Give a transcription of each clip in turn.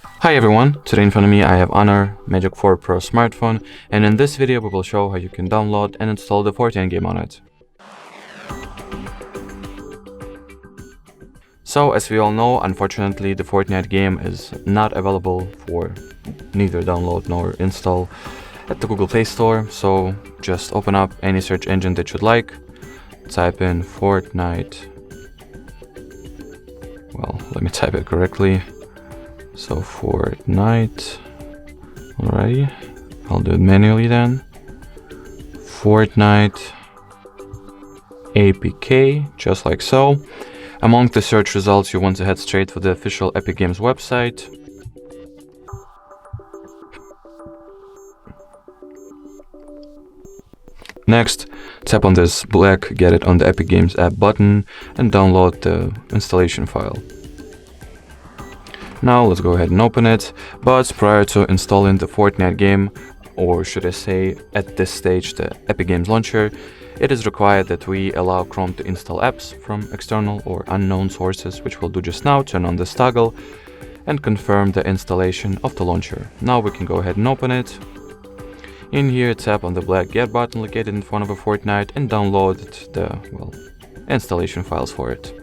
Hi everyone, today in front of me I have Honor Magic 4 Pro smartphone, and in this video we will show how you can download and install the Fortnite game on it. So as we all know, unfortunately the Fortnite game is not available for neither download nor install at the Google Play Store, so just open up any search engine that you'd like, type in Fortnite, well let me type it correctly. So Fortnite, alrighty, I'll do it manually then. Fortnite APK, just like so. Among the search results, you want to head straight for the official Epic Games website. Next, tap on this black Get It on the Epic Games app button and download the installation file. Now let's go ahead and open it, but prior to installing the Fortnite game, or should I say at this stage the Epic Games launcher, it is required that we allow Chrome to install apps from external or unknown sources, which we'll do just now. Turn on this toggle and confirm the installation of the launcher. Now we can go ahead and open it. In here, tap on the black Get button located in front of a Fortnite and download the installation files for it.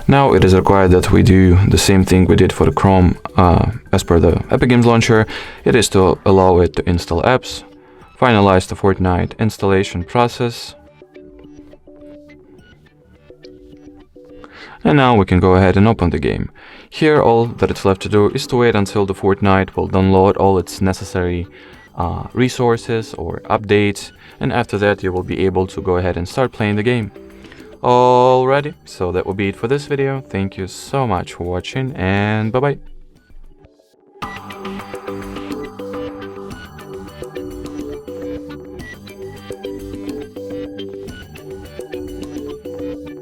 Now it is required that we do the same thing we did for the Chrome as per the Epic Games launcher. It is to allow it to install apps, finalize the Fortnite installation process, and now we can go ahead and open the game. Here all that it's left to do is to wait until the Fortnite will download all its necessary resources or updates, and after that you will be able to go ahead and start playing the game. Alrighty, so that will be it for this video. Thank you so much for watching, and bye bye.